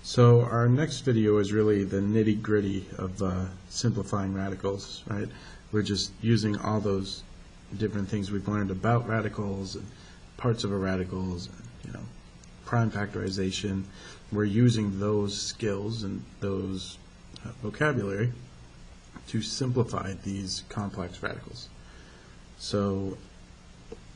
So our next video is really the nitty-gritty of simplifying radicals, right? We're just using all those different things we've learned about radicals and parts of a radicals, and, prime factorization. We're using those skills and those vocabulary to simplify these complex radicals. So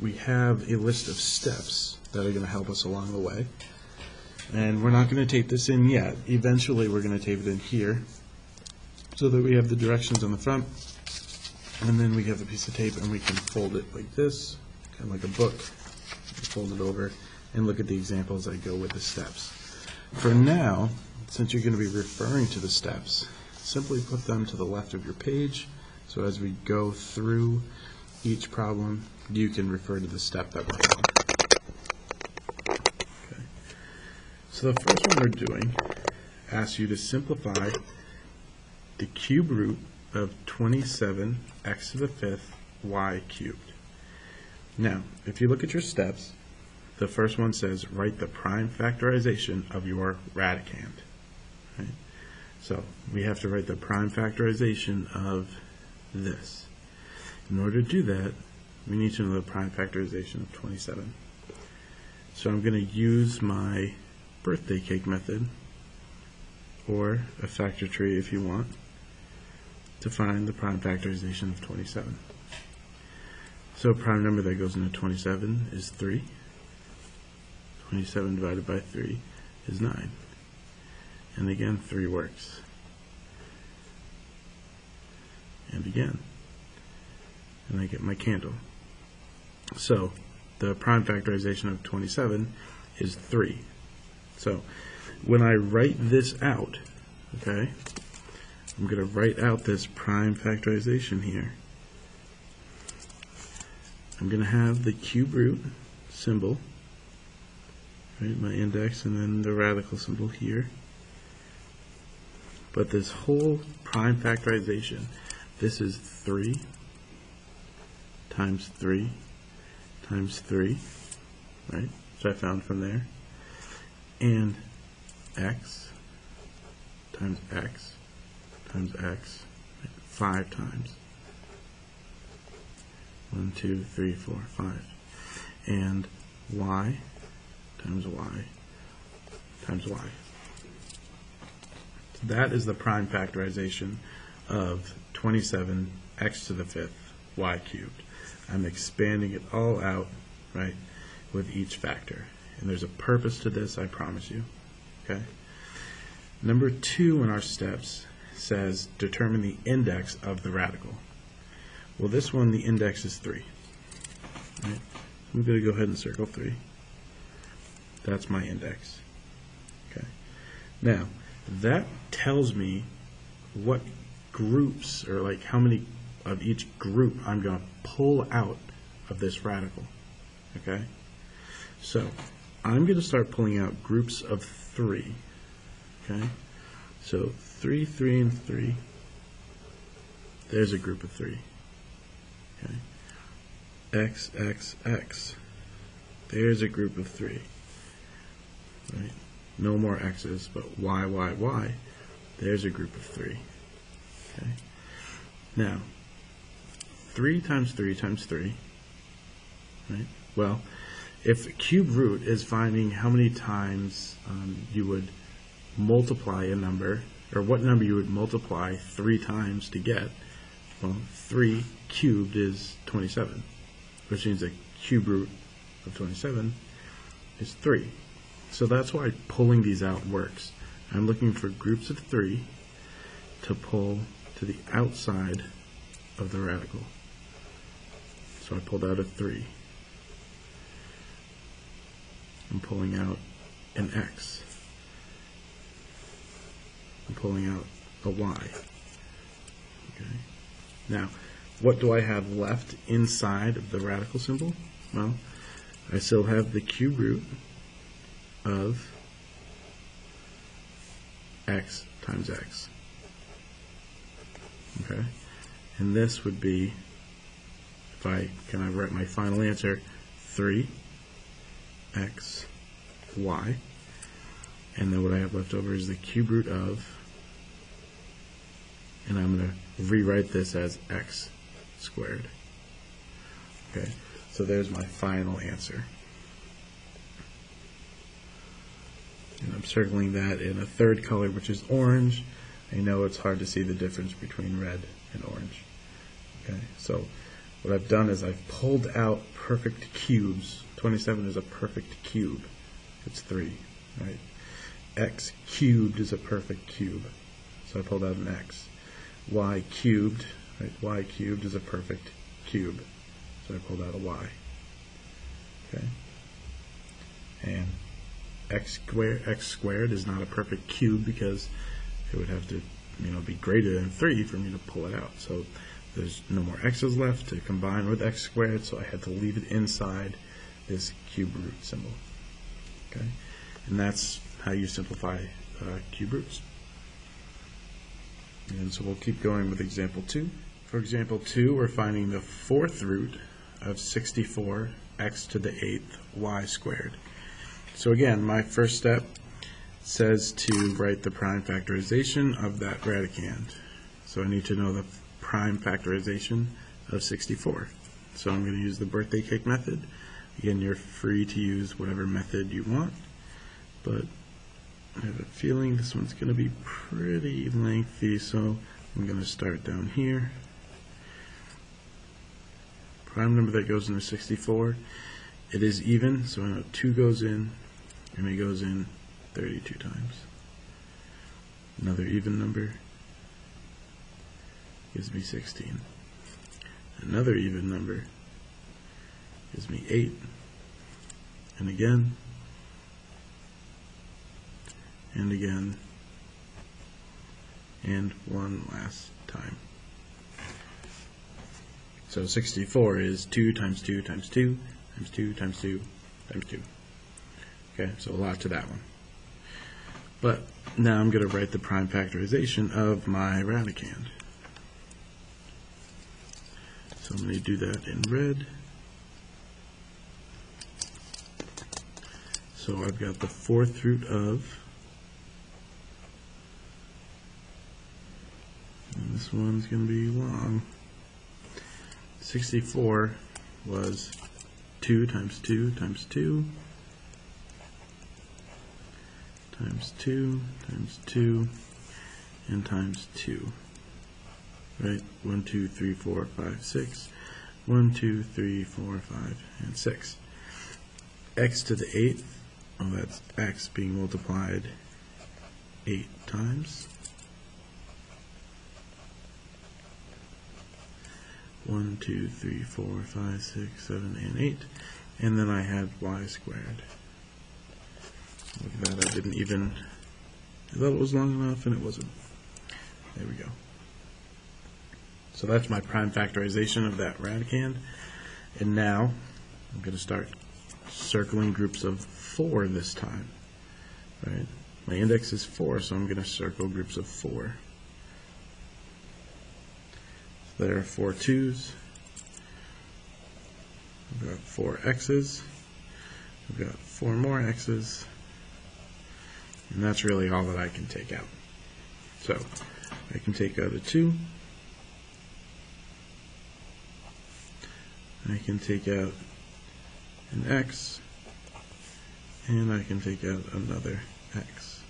we have a list of steps that are going to help us along the way. And we're not going to tape this in yet. Eventually we're going to tape it in here so that we have the directions on the front, and then we have a piece of tape and we can fold it like this, kind of like a book. Fold it over and look at the examples that go with the steps. For now, since you're going to be referring to the steps, simply put them to the left of your page, so as we go through each problem you can refer to the step that we're on. So the first one we're doing asks you to simplify the cube root of 27 x to the 5th y cubed. Now, if you look at your steps, the first one says write the prime factorization of your radicand. Right? So we have to write the prime factorization of this. In order to do that, we need to know the prime factorization of 27. So I'm going to use my birthday cake method, or a factor tree if you want, to find the prime factorization of 27. So a prime number that goes into 27 is 3. 27 divided by 3 is 9. And again, 3 works. And again. And I get my candle. So the prime factorization of 27 is 3. So when I write this out, okay, I'm going to write out this prime factorization here. I'm going to have the cube root symbol, right, my index, and then the radical symbol here. But this whole prime factorization, this is 3 times 3 times 3, right, which I found from there. And x times x times x, 5 times. 1, 2, 3, 4, 5. And y times y times y. So that is the prime factorization of 27 x to the 5th y cubed. I'm expanding it all out, right, with each factor. And there's a purpose to this, I promise you. Okay. Number 2 in our steps says determine the index of the radical. Well, this one, the index is 3. Right? I'm going to go ahead and circle 3. That's my index. Okay. Now, that tells me what groups, or like how many of each group I'm going to pull out of this radical. Okay. So I'm going to start pulling out groups of 3. Okay, so 3, 3, and 3. There's a group of 3. Okay, x, x, x. There's a group of 3. Right, no more x's, but y, y, y. There's a group of 3. Okay, now 3 times 3 times 3. Right, well, if the cube root is finding how many times you would multiply a number, or what number you would multiply 3 times to get, well, 3 cubed is 27, which means the cube root of 27 is 3. So that's why pulling these out works. I'm looking for groups of 3 to pull to the outside of the radical. So I pulled out a 3. I'm pulling out an x. I'm pulling out a y. Okay. Now, what do I have left inside of the radical symbol? Well, I still have the cube root of x times x. Okay. And this would be, can I write my final answer, 3 x y. And then what I have left over is the cube root of, and I'm going to rewrite this as x squared. Okay, so there's my final answer. And I'm circling that in a third color, which is orange. I know it's hard to see the difference between red and orange. Okay, so what I've done is I've pulled out perfect cubes. 27 is a perfect cube. It's 3, right? X cubed is a perfect cube. So I pulled out an x. Y cubed, right? Y cubed is a perfect cube. So I pulled out a y. Okay? And x squared is not a perfect cube because it would have to, be greater than 3 for me to pull it out. So there's no more x's left to combine with x squared, so I had to leave it inside this cube root symbol. Okay? And that's how you simplify cube roots. And so we'll keep going with example 2. For example 2, we're finding the fourth root of 64 x to the 8th y squared. So again, my first step says to write the prime factorization of that radicand. So I need to know the prime factorization of 64. So I'm going to use the birthday cake method. Again, you're free to use whatever method you want, but I have a feeling this one's going to be pretty lengthy, so I'm going to start down here. Prime number that goes into 64, it is even, so I know 2 goes in, and it goes in 32 times. Another even number gives me 16. Another even number gives me 8. And again, and again, and one last time. So 64 is 2 times 2 times 2 times 2 times 2 times 2. Okay, so a lot to that one. But now I'm going to write the prime factorization of my radicand. So I'm going to do that in red. So I've got the fourth root of, and this one's going to be long, 64 was 2 times 2 times 2 times 2 times 2 and times 2. Right? 1, 2, 3, 4, 5, 6. 1, 2, 3, 4, 5, and 6. X to the 8th, well, that's x being multiplied 8 times. 1, 2, 3, 4, 5, 6, 7, and 8. And then I had y squared. Look at that, I didn't even, I thought it was long enough and it wasn't. There we go. So that's my prime factorization of that radicand. And now I'm going to start circling groups of 4 this time. Right? My index is 4, so I'm going to circle groups of 4. So there are 4 2's. I've got 4 x's. I've got 4 more x's. And that's really all that I can take out. So I can take out a 2. I can take out an x, and I can take out another x.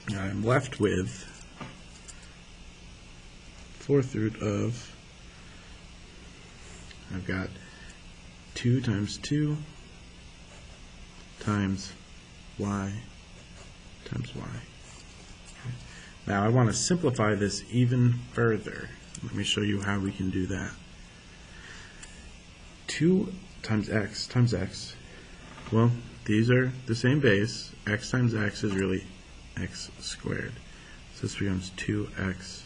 Now I'm left with fourth root of, I've got 2 times 2 times y times y. Okay. Now I want to simplify this even further. Let me show you how we can do that. 2 times x, well, these are the same base. X times x is really x squared. So this becomes 2x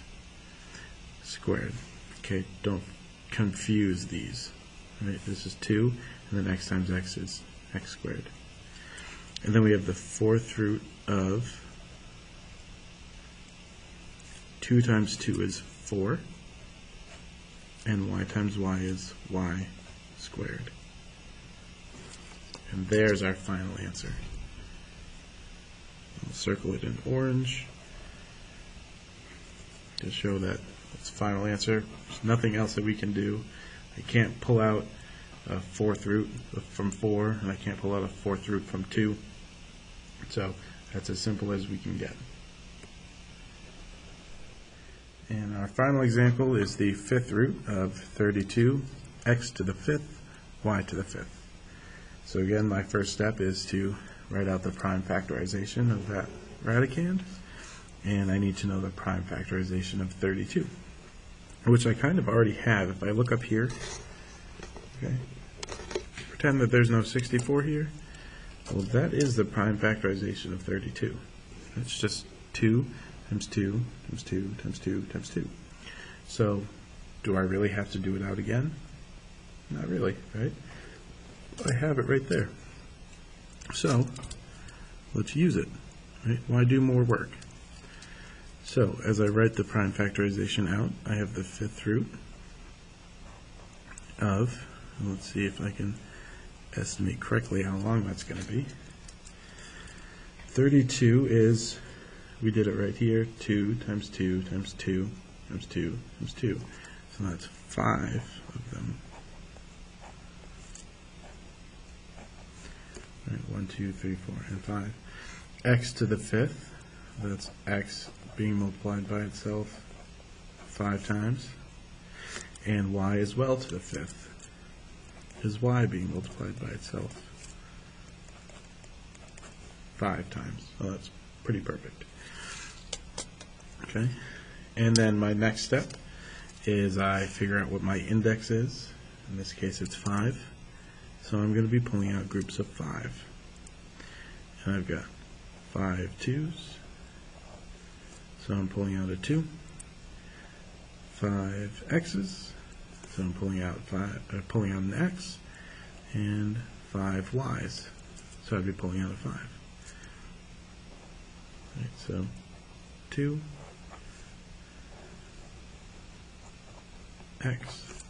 squared. Okay, don't confuse these. Right? This is 2, and then x times x is x squared. And then we have the fourth root of 2 times 2 is 4. And y times y is y squared. And there's our final answer. I'll circle it in orange to show that it's final answer. There's nothing else that we can do. I can't pull out a fourth root from 4, and I can't pull out a fourth root from 2. So that's as simple as we can get. And our final example is the fifth root of 32, x to the fifth, y to the fifth. So again, my first step is to write out the prime factorization of that radicand, and I need to know the prime factorization of 32, which I kind of already have. If I look up here, okay, pretend that there's no 64 here, well, that is the prime factorization of 32. It's just 2 times 2 times 2 times 2 times 2. So do I really have to do it out again? Not really, right? I have it right there. So let's use it, right? Why do more work? So as I write the prime factorization out, I have the fifth root of, let's see if I can estimate correctly how long that's going to be. 32 is, we did it right here, 2 times 2 times 2 times 2 times 2. So that's 5 of them. Right, 1, 2, 3, 4, and 5. X to the fifth, that's x being multiplied by itself 5 times. And y as well to the fifth is y being multiplied by itself 5 times. So that's pretty perfect. Okay, and then my next step is I figure out what my index is. In this case it's 5. So I'm going to be pulling out groups of 5. And I've got 5 2's. So I'm pulling out a 2. 5 x's. So I'm pulling out an x, and 5 y's. So I'd be pulling out a 5. Right, so 2 x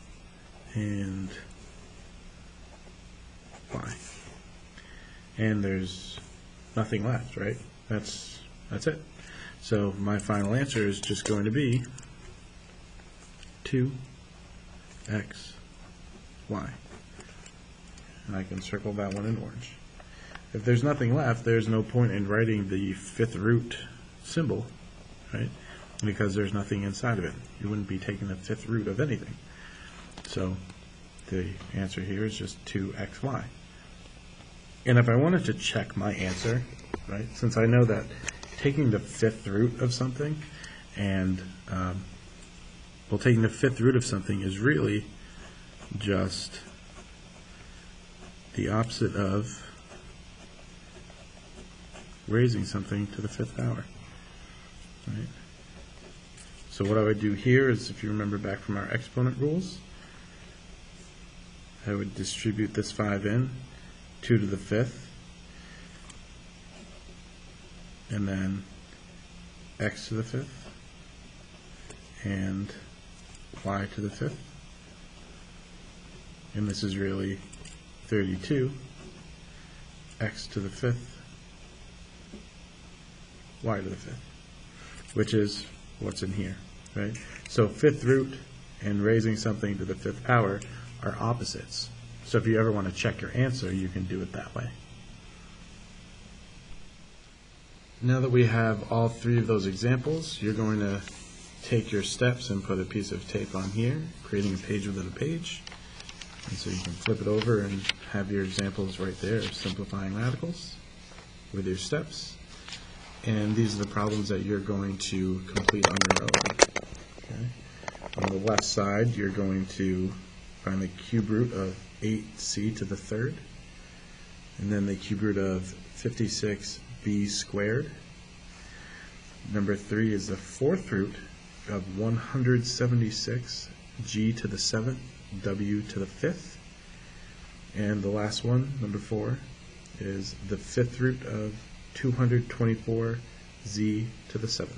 and y. And there's nothing left, right? That's it. So my final answer is just going to be 2 x, y. And I can circle that one in orange. If there's nothing left, there's no point in writing the fifth root symbol, right? Because there's nothing inside of it. You wouldn't be taking the fifth root of anything. So the answer here is just 2xy. And if I wanted to check my answer, right, since I know that taking the fifth root of something and taking the fifth root of something is really just the opposite of raising something to the fifth power. Right? So what I would do here is, if you remember back from our exponent rules, I would distribute this 5 in, 2 to the fifth, and then x to the fifth, and y to the fifth, and this is really 32, x to the fifth, y to the fifth, which is what's in here, right? So fifth root and raising something to the fifth power are opposites. So if you ever want to check your answer, you can do it that way. Now that we have all 3 of those examples, you're going to take your steps and put a piece of tape on here, creating a page within a page. And so you can flip it over and have your examples right there of simplifying radicals with your steps. And these are the problems that you're going to complete on your own. Okay. On the left side, you're going to find the cube root of 8c to the third, and then the cube root of 56b squared. Number 3 is the fourth root of 176 g to the 7th, w to the 5th. And the last one, number 4, is the fifth root of 224 z to the 7th.